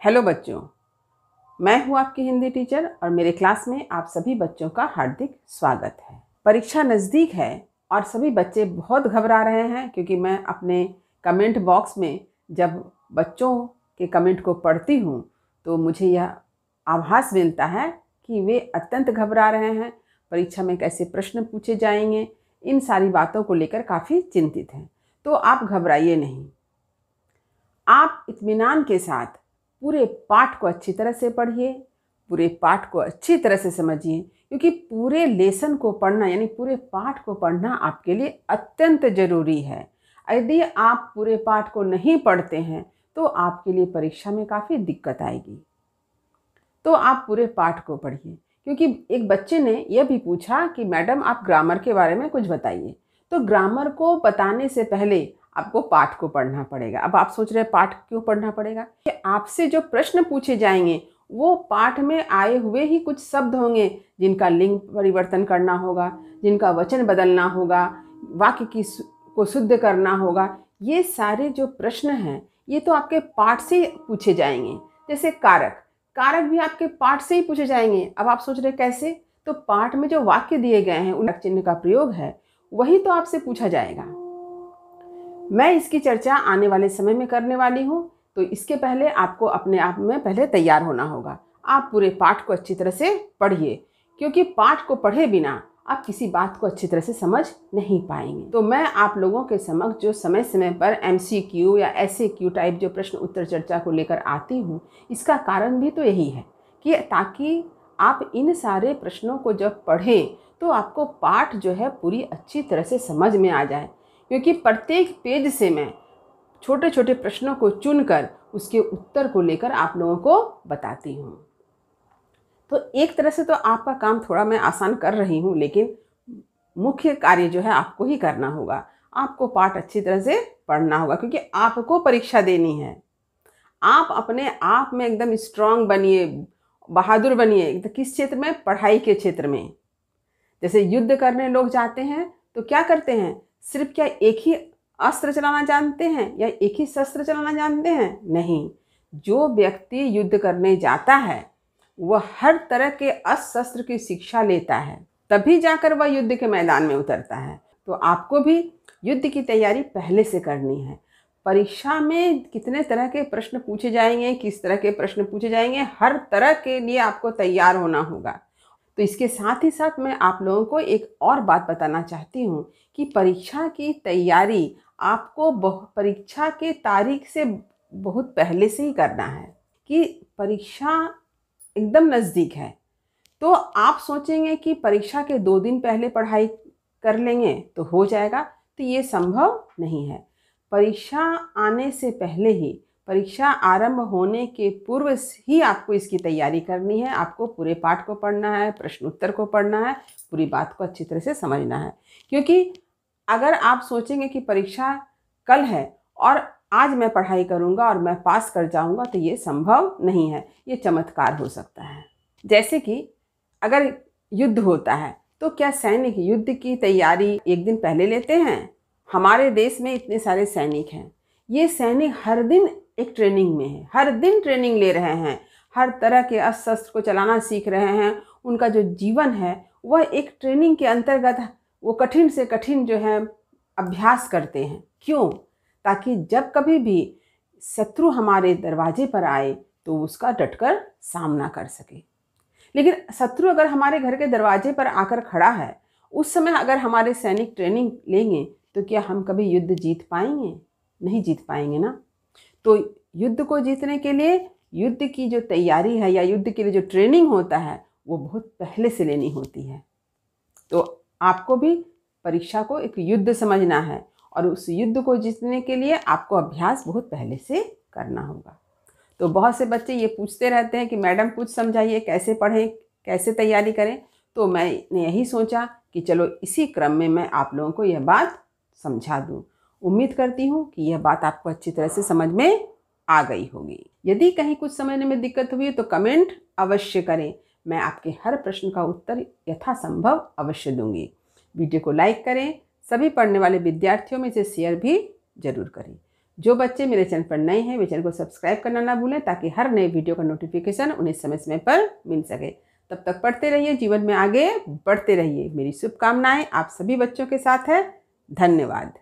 Hello बच्चों, मैं हूँ आपकी हिंदी टीचर और मेरे क्लास में आप सभी बच्चों का हार्दिक स्वागत है। परीक्षा नज़दीक है और सभी बच्चे बहुत घबरा रहे हैं क्योंकि मैं अपने कमेंट बॉक्स में जब बच्चों के कमेंट को पढ़ती हूँ तो मुझे यह आभास मिलता है कि वे अत्यंत घबरा रहे हैं। परीक्षा में कैसे प्रश्न पूछे जाएंगे, इन सारी बातों को लेकर काफ़ी चिंतित हैं। तो आप घबराइए नहीं, आप इत्मीनान के साथ पूरे पाठ को अच्छी तरह से पढ़िए, पूरे पाठ को अच्छी तरह से समझिए, क्योंकि पूरे लेसन को पढ़ना यानी पूरे पाठ को पढ़ना आपके लिए अत्यंत ज़रूरी है। यदि आप पूरे पाठ को नहीं पढ़ते हैं तो आपके लिए परीक्षा में काफ़ी दिक्कत आएगी। तो आप पूरे पाठ को पढ़िए, क्योंकि एक बच्चे ने यह भी पूछा कि मैडम आप ग्रामर के बारे में कुछ बताइए। तो ग्रामर को बताने से पहले आपको पाठ को पढ़ना पड़ेगा। अब आप सोच रहे हैं पाठ क्यों पढ़ना पड़ेगा? कि आपसे जो प्रश्न पूछे जाएंगे वो पाठ में आए हुए ही कुछ शब्द होंगे जिनका लिंग परिवर्तन करना होगा, जिनका वचन बदलना होगा, वाक्य को शुद्ध करना होगा। ये सारे जो प्रश्न हैं ये तो आपके पाठ से पूछे जाएंगे। जैसे कारक भी आपके पाठ से ही पूछे जाएंगे। अब आप सोच रहे कैसे? तो पाठ में जो वाक्य दिए गए हैं उन चिन्ह का प्रयोग है वही तो आपसे पूछा जाएगा। मैं इसकी चर्चा आने वाले समय में करने वाली हूँ, तो इसके पहले आपको अपने आप में पहले तैयार होना होगा। आप पूरे पाठ को अच्छी तरह से पढ़िए, क्योंकि पाठ को पढ़े बिना आप किसी बात को अच्छी तरह से समझ नहीं पाएंगे। तो मैं आप लोगों के समक्ष जो समय समय पर MCQ या SAQ टाइप जो प्रश्न उत्तर चर्चा को लेकर आती हूँ, इसका कारण भी तो यही है कि ताकि आप इन सारे प्रश्नों को जब पढ़ें तो आपको पाठ जो है पूरी अच्छी तरह से समझ में आ जाए। क्योंकि प्रत्येक पेज से मैं छोटे छोटे प्रश्नों को चुनकर उसके उत्तर को लेकर आप लोगों को बताती हूँ। तो एक तरह से तो आपका काम थोड़ा मैं आसान कर रही हूँ, लेकिन मुख्य कार्य जो है आपको ही करना होगा। आपको पाठ अच्छी तरह से पढ़ना होगा, क्योंकि आपको परीक्षा देनी है। आप अपने आप में एकदम स्ट्रांग बनिए, बहादुर बनिए। किस क्षेत्र में? पढ़ाई के क्षेत्र में। जैसे युद्ध करने लोग जाते हैं तो क्या करते हैं? सिर्फ क्या एक ही अस्त्र चलाना जानते हैं या एक ही शस्त्र चलाना जानते हैं? नहीं, जो व्यक्ति युद्ध करने जाता है वह हर तरह के अस्त्र शस्त्र की शिक्षा लेता है, तभी जाकर वह युद्ध के मैदान में उतरता है। तो आपको भी युद्ध की तैयारी पहले से करनी है। परीक्षा में कितने तरह के प्रश्न पूछे जाएंगे, किस तरह के प्रश्न पूछे जाएंगे, हर तरह के लिए आपको तैयार होना होगा। तो इसके साथ ही साथ मैं आप लोगों को एक और बात बताना चाहती हूँ कि परीक्षा की तैयारी आपको परीक्षा के तारीख से बहुत पहले से ही करना है। कि परीक्षा एकदम नज़दीक है तो आप सोचेंगे कि परीक्षा के 2 दिन पहले पढ़ाई कर लेंगे तो हो जाएगा, तो ये संभव नहीं है। परीक्षा आने से पहले ही, परीक्षा आरंभ होने के पूर्व ही आपको इसकी तैयारी करनी है। आपको पूरे पाठ को पढ़ना है, प्रश्न उत्तर को पढ़ना है, पूरी बात को अच्छी तरह से समझना है। क्योंकि अगर आप सोचेंगे कि परीक्षा कल है और आज मैं पढ़ाई करूंगा और मैं पास कर जाऊंगा, तो ये संभव नहीं है। ये चमत्कार हो सकता है। जैसे कि अगर युद्ध होता है तो क्या सैनिक युद्ध की तैयारी एक दिन पहले लेते हैं? हमारे देश में इतने सारे सैनिक हैं, ये सैनिक हर दिन एक ट्रेनिंग में है, हर दिन ट्रेनिंग ले रहे हैं, हर तरह के अस्त्र शस्त्र को चलाना सीख रहे हैं। उनका जो जीवन है वह एक ट्रेनिंग के अंतर्गत वो कठिन से कठिन जो है अभ्यास करते हैं। क्यों? ताकि जब कभी भी शत्रु हमारे दरवाजे पर आए तो उसका डटकर सामना कर सके। लेकिन शत्रु अगर हमारे घर के दरवाजे पर आकर खड़ा है, उस समय अगर हमारे सैनिक ट्रेनिंग लेंगे तो क्या हम कभी युद्ध जीत पाएंगे? नहीं जीत पाएंगे ना। तो युद्ध को जीतने के लिए युद्ध की जो तैयारी है या युद्ध के लिए जो ट्रेनिंग होता है वो बहुत पहले से लेनी होती है। तो आपको भी परीक्षा को एक युद्ध समझना है और उस युद्ध को जीतने के लिए आपको अभ्यास बहुत पहले से करना होगा। तो बहुत से बच्चे ये पूछते रहते हैं कि मैडम कुछ समझाइए, कैसे पढ़ें, कैसे तैयारी करें। तो मैंने यही सोचा कि चलो इसी क्रम में मैं आप लोगों को यह बात समझा दूँ। उम्मीद करती हूँ कि यह बात आपको अच्छी तरह से समझ में आ गई होगी। यदि कहीं कुछ समझने में दिक्कत हुई तो कमेंट अवश्य करें, मैं आपके हर प्रश्न का उत्तर यथासंभव अवश्य दूंगी। वीडियो को लाइक करें, सभी पढ़ने वाले विद्यार्थियों में इसे शेयर भी जरूर करें। जो बच्चे मेरे चैनल पर नए हैं वे चैनल को सब्सक्राइब करना ना भूलें ताकि हर नए वीडियो का नोटिफिकेशन उन्हें समय समय पर मिल सके। तब तक पढ़ते रहिए, जीवन में आगे बढ़ते रहिए। मेरी शुभकामनाएं आप सभी बच्चों के साथ है। धन्यवाद।